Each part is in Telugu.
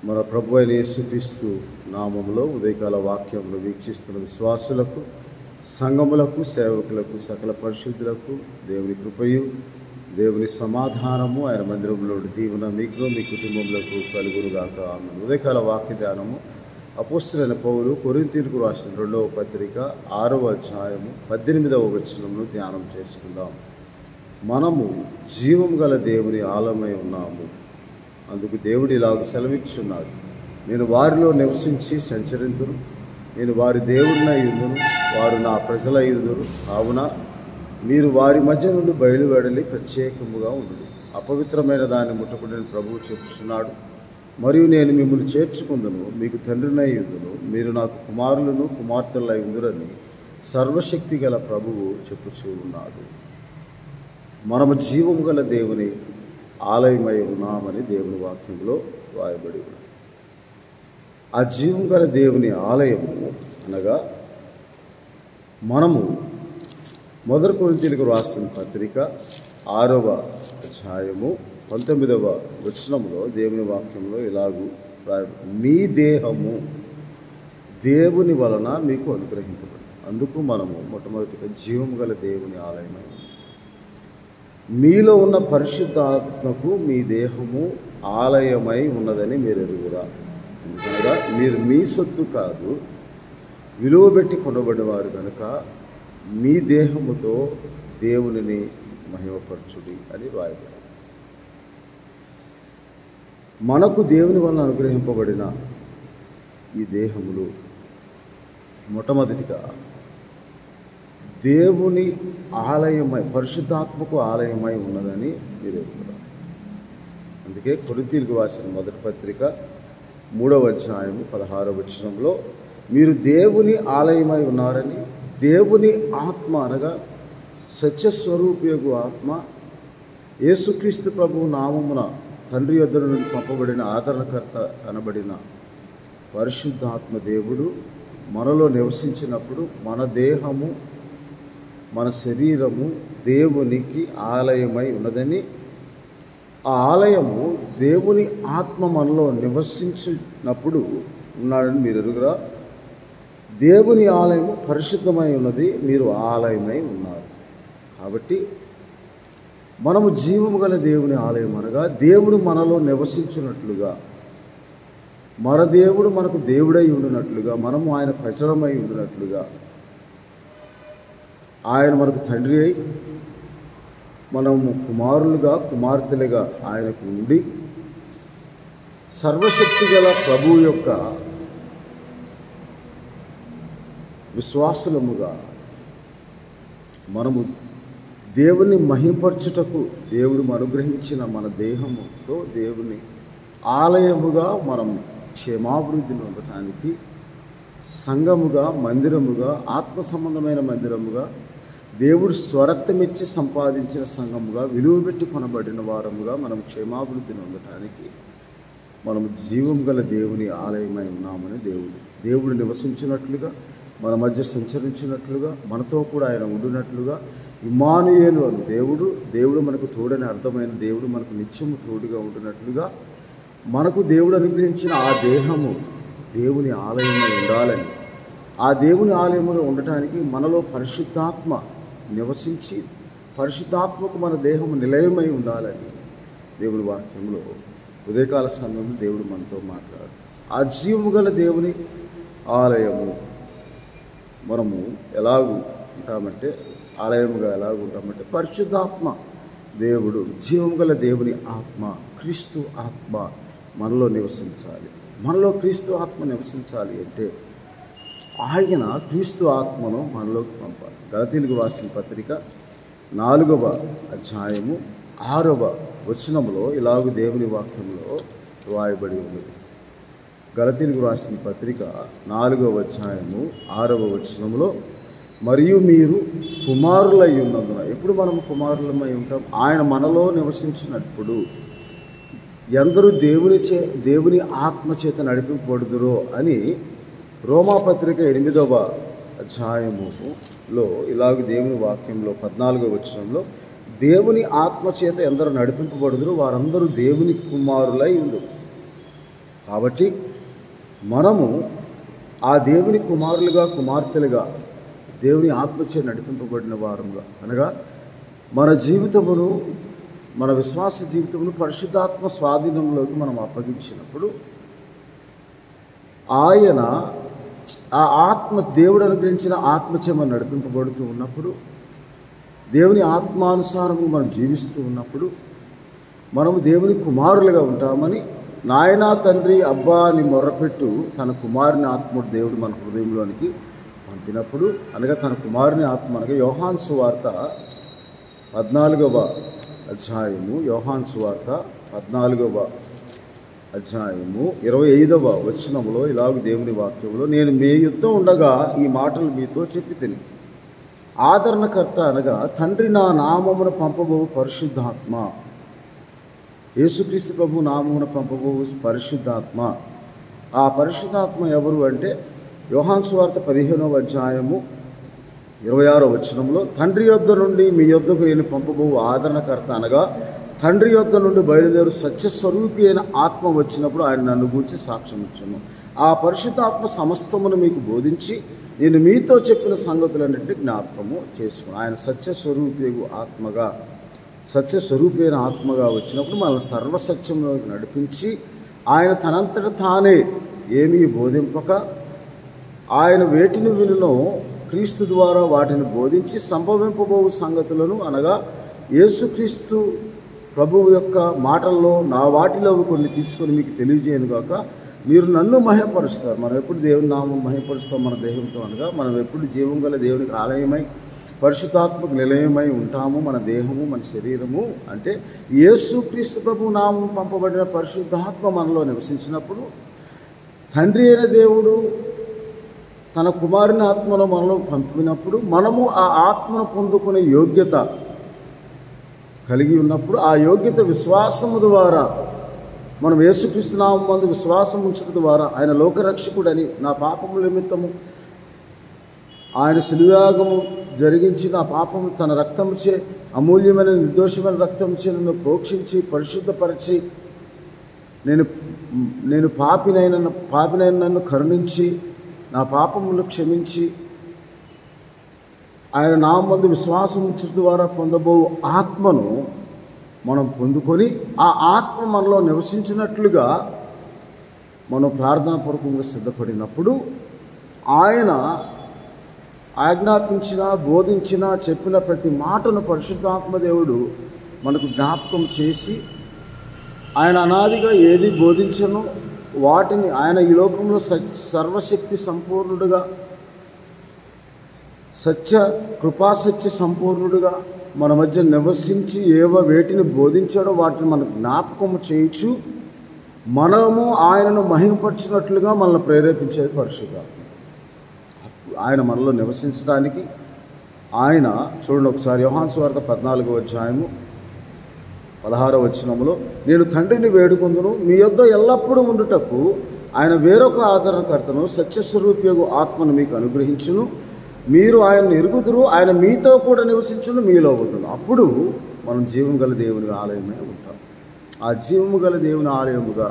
మన ప్రభు అయిన యేసుక్రీస్తు నామములో ఉదయకాల వాక్యములు వీక్షిస్తున్న విశ్వాసులకు, సంఘములకు, సేవకులకు, సకల పరిశుద్ధులకు దేవుని కృపయు, దేవుని సమాధానము, ఆయన మందిరంలో దీవెన మీకు మీ కుటుంబములకు కలుగునుగాక. ఆమేన్. ఉదయకాల వాక్య ధ్యానము అపోస్తలుడైన పౌలు కొరింథీయులకు రాసిన 2వ పత్రిక 6వ అధ్యాయము 18వ వచనమును ధ్యానం చేసుకుందాం. మనము జీవం గల దేవుని ఆలయమై ఉన్నాము. అందుకు దేవుడు ఇలాగ సెలవిచ్చున్నాడు, నేను వారిలో నివసించి సంచరింతును, నేను వారి దేవుడినై యుందును, వారు నా ప్రజలై యుందురు. కావున మీరు వారి మధ్య నుండి బయలువెడలి ప్రత్యేకముగా ఉండు. అపవిత్రమైన దాన్ని ముట్టకుడని ప్రభువు చెప్పుచున్నాడు. మరియు నేను మిమ్మల్ని చేర్చుకుందును, మీకు తండ్రినై యుందును, మీరు నాకు కుమారులను కుమార్తెలై యుందురని సర్వశక్తి గల ప్రభువు చెప్పుచూ ఉన్నాడు. మనము జీవం గల దేవుని ఆలయమై ఉన్నామని దేవుని వాక్యంలో రాయబడి ఉంది. ఆ జీవం గల దేవుని ఆలయము అనగా మనము 1 కొరింథీయులకు రాసిన పత్రిక 6వ అధ్యాయము 19వ వచనంలో దేవుని వాక్యంలో ఇలాగూ రాయబడి, మీ దేహము దేవుని వలన మీకు అనుగ్రహింపబడి. అందుకు మనము మొట్టమొదటిగా జీవం గల దేవుని ఆలయమై మీలో ఉన్న పరిశుద్ధాత్మకు మీ దేహము ఆలయమై ఉన్నదని మీరు ఎరుగురా. ఎందుకనగా మీరు మీ సొత్తు కాదు, విలువ పెట్టి కొనబడినవారు కనుక మీ దేహముతో దేవునిని మహిమపరచుడి అని రాయబడి. మనకు దేవుని వలన అనుగ్రహింపబడిన ఈ దేహములు మొట్టమొదటిగా దేవుని ఆలయమై, పరిశుద్ధాత్మకు ఆలయమై ఉన్నదని మీరు ఎరుగుతారు. అందుకే కొరింథీయులకు రాసిన 1వ పత్రిక 3వ అధ్యాయము 16వ వచనంలో మీరు దేవుని ఆలయమై ఉన్నారని, దేవుని ఆత్మ అనగా సత్యస్వరూపియగు ఆత్మ యేసుక్రీస్తు ప్రభువు నామమున తండ్రి యొద్ద నుండి పంపబడిన ఆదరణకర్త అనబడిన పరిశుద్ధాత్మ దేవుడు మనలో నివసించినప్పుడు మన దేహము, మన శరీరము దేవునికి ఆలయమై ఉన్నదని, ఆ ఆలయము దేవుని ఆత్మ మనలో నివసించినప్పుడు ఉన్నాడని మీరు ఎరుగురా. దేవుని ఆలయము పరిశుద్ధమై ఉన్నది, మీరు ఆలయమై ఉన్నారు. కాబట్టి మనము జీవము గల దేవుని ఆలయం అనగా దేవుడు మనలో నివసించినట్లుగా, మన దేవుడు మనకు దేవుడై ఉండినట్లుగా, మనము ఆయన ప్రజలమై ఉండినట్లుగా, ఆయన మనకు తండ్రి అయి మనము కుమారులుగా కుమార్తెలుగా ఆయనకు ఉండి సర్వశక్తి గల ప్రభువు యొక్క విశ్వాసులముగా మనము దేవుని మహింపరచుటకు దేవుడు అనుగ్రహించిన మన దేహముతో దేవుని ఆలయముగా మనం క్షేమాభివృద్ధి పొందడానికి సంఘముగా, మందిరముగా, ఆత్మ సంబంధమైన మందిరముగా, దేవుడు స్వరక్తమిచ్చి సంపాదించిన సంఘముగా, విలువ పెట్టి కొనబడిన వారముగా మనం క్షేమాభివృద్ధిని పొందటానికి మనము జీవం గల దేవుని ఆలయమై ఉన్నామని దేవుడు నివసించినట్లుగా, మన మధ్య సంచరించినట్లుగా, మనతో కూడా ఆయన ఉండినట్లుగా, ఇమ్మానుయేలు అను దేవుడు మనకు తోడని అర్థమైన దేవుడు మనకు నిత్యము తోడుగా ఉండినట్లుగా, మనకు దేవుడు అనుగ్రహించిన ఆ దేహము దేవుని ఆలయమై ఉండాలని, ఆ దేవుని ఆలయములో ఉండటానికి మనలో పరిశుద్ధాత్మ నివసించి పరిశుద్ధాత్మకు మన దేహము నిలయమై ఉండాలని దేవుని వాక్యంలో ఉదయకాల సమయంలో దేవుడు మనతో మాట్లాడుతాడు. ఆ జీవము గల దేవుని ఆలయము మనము ఎలాగూ ఉంటామంటే, ఆలయముగా ఎలాగూ ఉంటామంటే పరిశుద్ధాత్మ దేవుడు, జీవం గల దేవుని ఆత్మ, క్రీస్తు ఆత్మ మనలో నివసించాలి. మనలో క్రీస్తు ఆత్మ నివసించాలి అంటే ఆయన క్రీస్తు ఆత్మను మనలోకి పంపాలి. గలతీయులకు రాసిన పత్రిక 4వ అధ్యాయము 6వ వచనంలో ఇలాగ దేవుని వాక్యంలో రాయబడి ఉన్నది. గలతీయులకు రాసిన పత్రిక 4వ అధ్యాయము 6వ వచనంలో, మరియు మీరు కుమారులై ఉన్నందున, ఎప్పుడు మనం కుమారులమై ఉంటాం? ఆయన మనలో నివసించినప్పుడు ఎందరూ దేవుని ఆత్మ చేత నడిపింపబడుదురో అని రోమాపత్రిక 8వ అధ్యాయములో ఇలాగ దేవుని వాక్యంలో 14వ వచనంలో, దేవుని ఆత్మ చేత ఎందరూ నడిపింపబడుదురో వారందరూ దేవుని కుమారులై ఉండు. కాబట్టి మనము ఆ దేవుని కుమారులుగా కుమార్తెలుగా దేవుని ఆత్మచే నడిపింపబడిన వారుగా, అనగా మన జీవితమును, మన విశ్వాస జీవితమును పరిశుద్ధాత్మ స్వాధీనంలోకి మనం అప్పగించినప్పుడు ఆయన ఆ ఆత్మ, దేవుడు అనుగ్రహించిన ఆత్మచే మనం నడిపింపబడుతూ ఉన్నప్పుడు, దేవుని ఆత్మానుసారము మనం జీవిస్తూ ఉన్నప్పుడు మనము దేవుని కుమారులుగా ఉంటామని, నాయనా తండ్రి అబ్బా అని మొర్రపెట్టు తన కుమారుని ఆత్ముడు దేవుడు మన హృదయంలోనికి పంపినప్పుడు, అనగా తన కుమారుని ఆత్మ, అనగా యోహాను సువార్త 14వ అధ్యాయము, యోహాను సువార్త 14వ అధ్యాయము 25వ వచనములో ఇలాగ దేవుని వాక్యంలో, నేను మీ యుద్ధ ఉండగా ఈ మాటలు మీతో చెప్పి తిని, ఆదరణకర్త అనగా తండ్రి నా నామమున పంపబో పరిశుద్ధాత్మ, యేసుక్రీస్తు ప్రభు నామమున పంపబో పరిశుద్ధాత్మ. ఆ పరిశుద్ధాత్మ ఎవరు అంటే యోహాను సువార్త 15వ అధ్యాయము 26వ వచనంలో, తండ్రి యొద్ద నుండి మీ యొద్దకు నేను పంపబో ఆదరణకర్త అనగా తండ్రి యొద్ద నుండి బయలుదేరు సత్యస్వరూపి అయిన ఆత్మ వచ్చినప్పుడు ఆయన నన్ను గూర్చి సాక్ష్యం ఇచ్చాను. ఆ పరిశుద్ధాత్మ సమస్తమును మీకు బోధించి నేను మీతో చెప్పిన సంగతులన్నింటినీ జ్ఞాపకము చేసుకున్నాను. ఆయన సత్యస్వరూపి అయిన ఆత్మగా వచ్చినప్పుడు మనల్ని సర్వసత్యంలోకి నడిపించి, ఆయన తనంతట తానే ఏమీ బోధింపక ఆయన వేటిని వినునో క్రీస్తు ద్వారా వాటిని బోధించి సంభవింపబోవు సంగతులను, అనగా యేసుక్రీస్తు ప్రభువు యొక్క మాటల్లో నా వాటిలో కొన్ని తీసుకొని మీకు తెలియజేయను గాక, మీరు నన్ను మహిమపరుస్తారు. మనం ఎప్పుడు దేవుని నామం మహిమపరుస్తాం మన దేహంతో, అనగా మనం ఎప్పుడు జీవం గల దేవునికి ఆలయమై పరిశుద్ధాత్మకు నిలయమై ఉంటాము. మన దేహము, మన శరీరము అంటే యేసుక్రీస్తు ప్రభు నామం పంపబడిన పరిశుద్ధాత్మ మనలో నివసించినప్పుడు, తండ్రి అయిన దేవుడు తన కుమారుని ఆత్మను మనలో పంపినప్పుడు, మనము ఆ ఆత్మను పొందుకునే యోగ్యత కలిగి ఉన్నప్పుడు, ఆ యోగ్యత విశ్వాసము ద్వారా మనం యేసుక్రీస్తు నామమందు విశ్వాసం ఉంచడం ద్వారా, ఆయన లోకరక్షకుడని, నా పాపముల నిమిత్తము ఆయన శిలువయాగము జరిగించి నా పాపము తన రక్తముచే, అమూల్యమైన నిర్దోషమైన రక్తముచే నన్ను ప్రోక్షించి పరిశుద్ధపరిచి, నేను పాపినైన నన్ను కరుణించి నా పాపములను క్షమించి ఆయన నామందు విశ్వాసం ఉంచడం ద్వారా పొందబో ఆత్మను మనం పొందుకొని, ఆ ఆత్మ మనలో నివసించినట్లుగా మనం ప్రార్థనాపూర్వకంగా సిద్ధపడినప్పుడు, ఆయన ఆజ్ఞాపించిన, బోధించిన, చెప్పిన ప్రతి మాటను పరిశుద్ధాత్మ దేవుడు మనకు జ్ఞాపకం చేసి, ఆయన అనాదిగా ఏది బోధించనో వాటిని ఆయన ఈ లోకంలో సర్వశక్తి సంపూర్ణుడుగా, కృపాసత్య సంపూర్ణుడుగా మన మధ్య నివసించి వేటిని బోధించాడో వాటిని మనకు జ్ఞాపకము చేయించు మనము ఆయనను మహిమపరిచినట్లుగా మనల్ని ప్రేరేపించేది పరిశుద్ధాత్మ. ఆయన మనలో నివసించడానికి ఆయన, చూడండి ఒకసారి యోహాను సువార్త 14వ అధ్యాయము 16వ వచనములో, నేను తండ్రిని వేడుకొందును మీ యొద్ద ఎల్లప్పుడూ ఉండుటకు ఆయన వేరొక ఆదరణకర్తను సత్యస్వరూపియగు ఆత్మను మీకు అనుగ్రహించును, మీరు ఆయనను ఎరుగుదురు, ఆయన మీతో కూడా నివసించును, మీలో ఉండును. అప్పుడు మనం జీవం గల దేవుని ఆలయమే ఉంటాం. ఆ జీవము గల దేవుని ఆలయముగా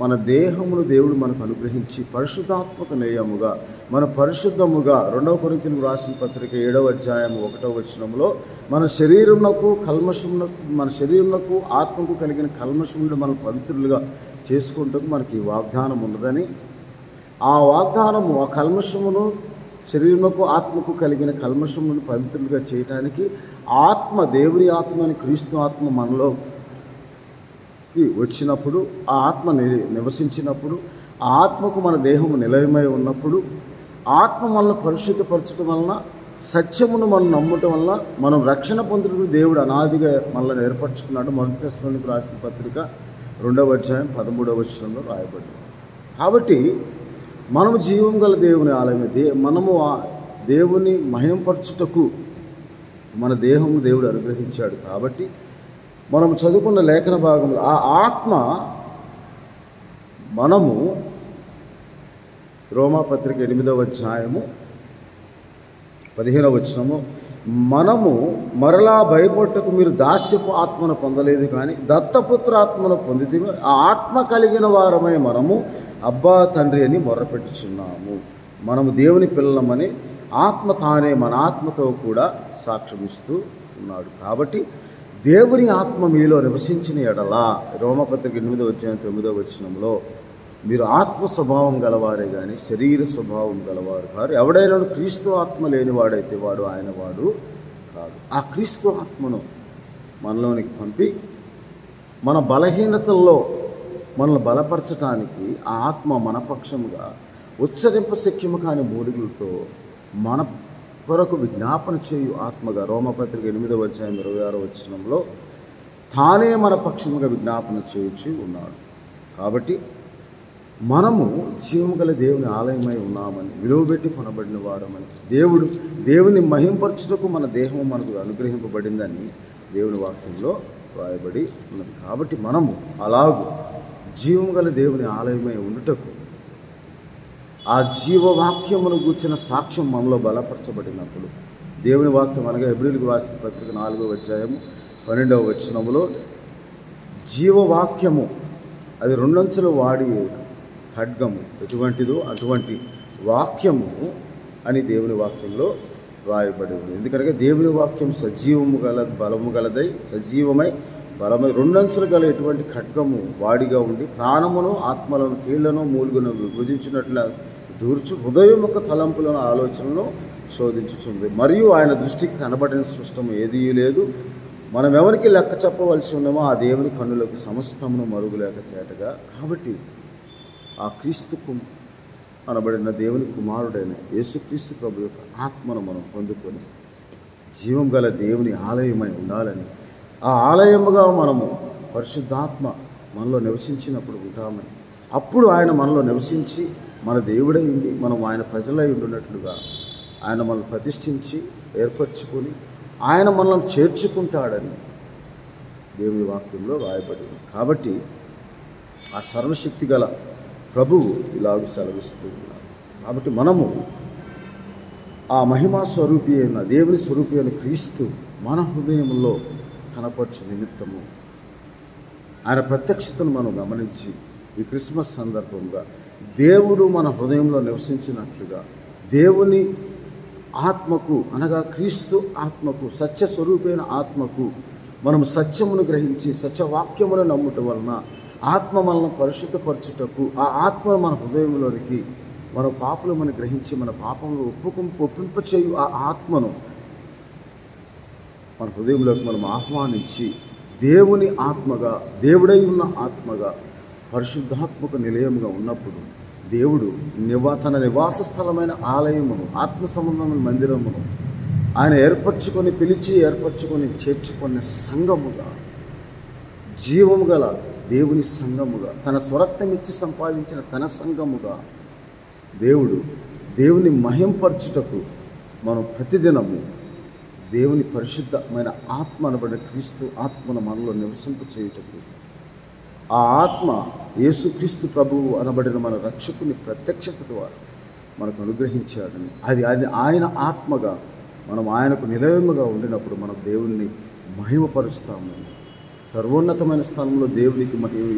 మన దేహమును దేవుడు మనకు అనుగ్రహించి పరిశుద్ధాత్మక నేయముగా, మన పరిశుద్ధముగా, 2వ కొరింథీయులకు రాసిన పత్రిక 7వ అధ్యాయము 1వ వచనంలో, మన శరీరమునకు ఆత్మకు కలిగిన కల్మషం నుండి మనం పవిత్రులుగా చేసుకుంటూ మనకి వాగ్దానం ఉన్నదని, ఆ వాగ్దానము, ఆ కల్మషమును, శరీరముకు ఆత్మకు కలిగిన కల్మషమును పవిత్రులుగా చేయటానికి ఆత్మ, దేవుని ఆత్మని క్రీస్తు ఆత్మ మనలో వచ్చినప్పుడు, ఆ ఆత్మ నివసించినప్పుడు, ఆ ఆత్మకు మన దేహము నిలయమై ఉన్నప్పుడు, ఆత్మ మనల్ని పరిశుద్ధపరచడం వలన, సత్యమును మనం నమ్మటం వలన మనం రక్షణ పొందుటకు దేవుడు అనాదిగా మనల్ని ఏర్పరచుకున్నాడు. మొదటి తెస్సలోనికీయులకు రాసిన పత్రిక 2వ అధ్యాయం 13వ వచనంలో రాయబడింది. కాబట్టి మనము జీవం గల దేవుని ఆలయమే. మనము ఆ దేవుని మహింపరచుటకు మన దేహము దేవుడు అనుగ్రహించాడు. కాబట్టి మనం చదువుకున్న లేఖన భాగంలో ఆ ఆత్మ మనము రోమాపత్రిక 8వ అధ్యాయము 15వ వచనము, మనము మరలా భయపడటకు మీరు దాస్యపు ఆత్మను పొందలేదు కానీ దత్తపుత్ర ఆత్మను పొందితే ఆ ఆత్మ కలిగిన వారమై మనము అబ్బా తండ్రి అని మొర్రపెట్టుచున్నాము. మనము దేవుని పిల్లలమని ఆత్మ తానే మన ఆత్మతో కూడా సాక్ష్యమిస్తూ ఉన్నాడు. కాబట్టి దేవుని ఆత్మ మీలో నివసించిన ఎడలా, రోమపత్రిక 8వ అధ్యాయం 9వ వచనంలో, మీరు ఆత్మ స్వభావం గలవారే కానీ శరీర స్వభావం గలవారు కాదు. ఎవడైనా క్రీస్తు ఆత్మ లేనివాడైతే వాడు ఆయన వాడు కాదు. ఆ క్రీస్తు ఆత్మను మనలోనికి పంపి మన బలహీనతల్లో మనల్ని బలపరచటానికి ఆ ఆత్మ మన పక్షముగా ఉచ్చరింపశక్యము కాని మూలికలతో మన కొరకు విజ్ఞాపన చేయు ఆత్మగా, రోమపత్రిక 8వ అధ్యాయం 26వ వచనంలో తానే మన పక్షముగా విజ్ఞాపన చేయుచు ఉన్నాడు. కాబట్టి మనము జీవము గల దేవుని ఆలయమై ఉన్నామని, విలువబెట్టి కొనబడిన వారమని, దేవుని మహింపరచుటకు మన దేహము మనకు అనుగ్రహింపబడిందని దేవుని వాక్యంలో రాయబడి ఉన్నది. కాబట్టి మనము అలాగూ జీవము గల దేవుని ఆలయమై ఉండుటకు ఆ జీవవాక్యమును గూర్చిన సాక్ష్యం మనలో బలపరచబడినప్పుడు, దేవుని వాక్యం అనగా హెబ్రీయులకు రాసిన పత్రిక 4వ అధ్యాయం 12వ వచనములో జీవవాక్యము అది 2 అంచుల వాడి ఖడ్గము ఎటువంటిదో అటువంటి వాక్యము అని దేవుని వాక్యంలో రాయబడి ఉంది. ఎందుకనగా దేవుని వాక్యం సజీవము గల బలము గలదై సజీవమై బలమై 2 అంచులు గల ఎటువంటి ఖడ్గము వాడిగా ఉండి ప్రాణమును ఆత్మలను కీళ్లను మూలుగును విభజించినట్ల దూర్చు హృదయం యొక్క తలంపులను ఆలోచనలను శోధించుచుంది. మరియు ఆయన దృష్టికి కనబడిన సృష్టము ఏదీ లేదు. మనం ఎవరికి లెక్క చెప్పవలసి ఉన్నామో ఆ దేవుని కన్నులకు సమస్తమును మరుగులేక తేటగా. కాబట్టి ఆ క్రీస్తుకు అనబడిన దేవుని కుమారుడైన యేసుక్రీస్తు ప్రభు యొక్క ఆత్మను మనం పొందుకొని జీవం గల దేవుని ఆలయమై ఉండాలని, ఆ ఆలయముగా మనము పరిశుద్ధాత్మ మనలో నివసించినప్పుడు ఉంటామని, అప్పుడు ఆయన మనలో నివసించి మన దేవుడై ఉండి మనం ఆయన ప్రజలై ఉండినట్లుగా ఆయన మనల్ని ప్రతిష్ఠించి ఏర్పరచుకొని ఆయన మనల్ని చేర్చుకుంటాడని దేవుని వాక్యంలో రాయబడింది. కాబట్టి ఆ సర్వశక్తి గల ప్రభువు ఇలాగ సెలవిస్తూ ఉన్నారు. కాబట్టి మనము ఆ మహిమా స్వరూపి అయిన దేవుని స్వరూపి అయిన క్రీస్తు మన హృదయంలో కనపరచు నిమిత్తము ఆయన ప్రత్యక్షతను మనం గమనించి ఈ క్రిస్మస్ సందర్భంగా దేవుడు మన హృదయంలో నివసించినట్లుగా దేవుని ఆత్మకు అనగా క్రీస్తు ఆత్మకు సత్య స్వరూపైన ఆత్మకు మనం సత్యమును గ్రహించి సత్యవాక్యమును నమ్ముట వలన ఆత్మ మనల్ని పరిశుద్ధపరచుటకు ఆ ఆత్మను మన హృదయంలోనికి మన పాపలమని గ్రహించి మన పాపంలో ఒప్పింపచేయు ఆ ఆత్మను మన హృదయంలోకి మనం ఆహ్వానించి దేవుని ఆత్మగా దేవుడై ఉన్న ఆత్మగా పరిశుద్ధాత్మక నిలయముగా ఉన్నప్పుడు దేవుడు తన నివాస స్థలమైన ఆలయమును ఆత్మ సంబంధమైన మందిరమును ఆయన ఏర్పరచుకొని చేర్చుకునే సంఘముగా జీవము గల దేవుని సంఘముగా తన స్వరక్తమిచ్చి సంపాదించిన తన సంఘముగా దేవుని మహింపరచుటకు మనం ప్రతిదినము దేవుని పరిశుద్ధమైన ఆత్మ అనబడిన క్రీస్తు ఆత్మను మనలో నివసింప చేయుటకు ఆ ఆత్మ యేసుక్రీస్తు ప్రభువు అనబడిన మన రక్షకుని ప్రత్యక్షత ద్వారా మనకు అనుగ్రహించాడని అది ఆయన ఆత్మగా మనం ఆయనకు నిలయముగా ఉండినప్పుడు మనం దేవుణ్ణి మహిమపరుస్తాము. సర్వోన్నతమైన స్థలంలో దేవునికి మహిమ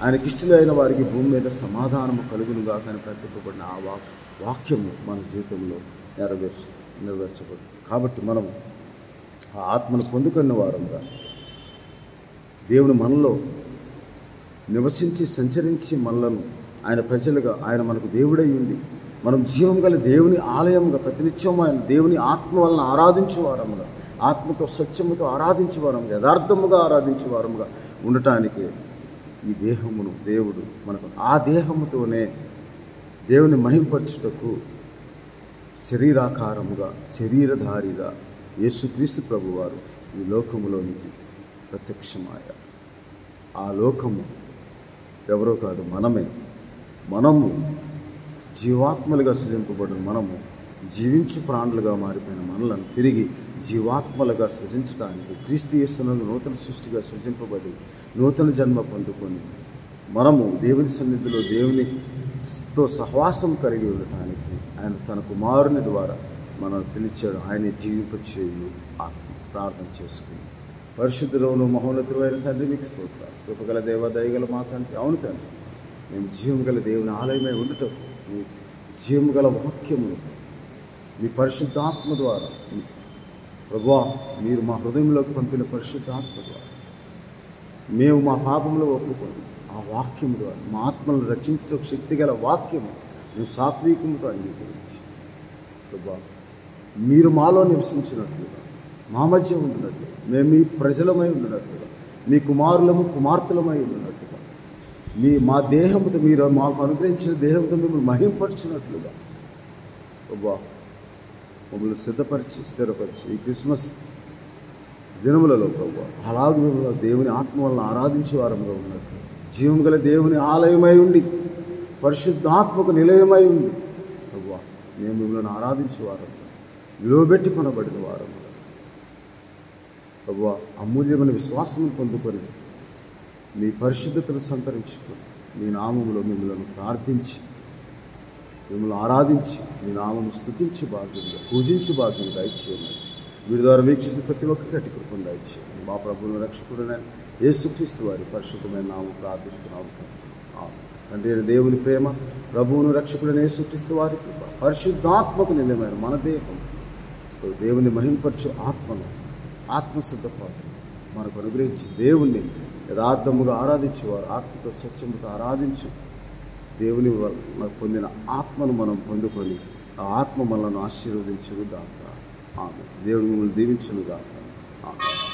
ఆయనకిష్టులైన వారికి భూమి మీద సమాధానము కలుగునుగా కానీ ప్రకటింపబడిన ఆ వాక్యము మన జీవితంలో నెరవేర్చబడుతుంది. కాబట్టి మనం ఆ ఆత్మను పొందుకున్న వారంగా దేవుని మనలో నివసించి సంచరించి మనలను ఆయన ప్రజలుగా ఆయన మనకు దేవుడై ఉండి మనం జీవం గల దేవుని ఆలయంగా ప్రతినిత్యం ఆయన దేవుని ఆత్మ వలన ఆరాధించేవారముగా ఆత్మతో సత్యముతో ఆరాధించేవారముగా యథార్థముగా ఆరాధించేవారముగా ఉండటానికి ఈ దేహమును దేవుడు మనకు ఆ దేహముతోనే దేవుని మహింపరచుటకు శరీరాకారముగా శరీరధారిగా యేసుక్రీస్తు ప్రభువారు ఈ లోకములోనికి ప్రత్యక్షమయ్యారు. ఆ లోకము ఎవరో కాదు మనము జీవాత్మలుగా సృజింపబడిన మనము జీవించు ప్రాణులుగా మారిపోయిన మనలను తిరిగి జీవాత్మలుగా సృజించడానికి క్రీస్తు యేసునందు నూతన సృష్టిగా సృజింపబడి నూతన జన్మ పొందుకొని మనము దేవుని సన్నిధిలో దేవునితో సహవాసం కలిగి ఉండటానికి ఆయన తన కుమారుని ద్వారా మనల్ని పిలిచాడు, ఆయన జీవింపచేయు ప్రార్థన చేసుకుని. పరిశుద్ధులను మహోన్నతుడైన తండ్రి మీకు స్తోత్రాలు. కృపగల దేవ, దయగల మా తండ్రి. అవును తండ్రి, మేము జీవం గల దేవుని ఆలయమై ఉండటం, మీ జీవం గల వాక్యము మీ పరిశుద్ధాత్మ ద్వారా ప్రభువా, మీరు మా హృదయంలోకి పంపిన పరిశుద్ధాత్మ ద్వారా మేము మా పాపంలో ఒప్పుకొని ఆ వాక్యము ద్వారా మా ఆత్మలను రక్షించే శక్తి గల వాక్యము మేము సాత్వికముతో అంగీకరించి ప్రభువా, మీరు మాలో నివసించినట్లుగా, మా మధ్య ఉండినట్లుగా, మేము మీ ప్రజలమై ఉండినట్లుగా, మీ కుమారులము కుమార్తెలమై ఉండినట్లుగా, మా దేహంతో మీరు మాకు అనుగ్రహించిన దేహంతో మిమ్మల్ని మహింపరిచినట్లుగా ప్రభువా మమ్మల్ని సిద్ధపరిచి స్థిరపరిచి ఈ క్రిస్మస్ దినములలో ప్రభువా అలాగే మేము దేవుని ఆత్మ వలన ఆరాధించే వారంగా ఉన్నట్లు, జీవం గల దేవుని ఆలయమై ఉండి పరిశుద్ధాత్మకు నిలయమై ఉండి ప్రభువా మేము మిమ్మల్ని ఆరాధించే వారంగా, నిలువబెట్టి కొనబడిన వారంగా ప్రభువా అమూల్యమైన విశ్వాసం పొందుకొని మీ పరిశుద్ధతను సంతరించుకొని మీ నామములో మిమ్మల్ని ప్రార్థించి మిమ్మల్ని ఆరాధించి మీ నామము స్తుతించి భాగ్యంగా పూజించి భాగ్యంగా దయచేయమని వీడి ద్వారా వీక్షిస్తున్న ప్రతి ఒక్కరికి గట్టి కృపను దయచేయమని మా ప్రభువును రక్షకుడైన యేసుక్రీస్తు వారి పరిశుద్ధమైన నామం ప్రార్థిస్తున్నాము తండ్రి. అయిన దేవుని ప్రేమ, ప్రభువును రక్షకుడైన యేసుక్రీస్తు వారి కృప, పరిశుద్ధాత్మకు నిలయమైన మన దేహం దేవుని మహింపరచు ఆత్మను ఆత్మసిద్ధపాటు మనకు అనుగ్రహించి దేవుణ్ణి యథార్థముగా ఆరాధించేవారు ఆత్మతో సత్యముతో ఆరాధించు దేవుని వల్ల పొందిన ఆత్మను మనం పొందుకొని ఆ ఆత్మ మనల్ని ఆశీర్వదించును గాక. ఆమె దేవుని మిమ్మల్ని దీవించును గాక. ఆమె.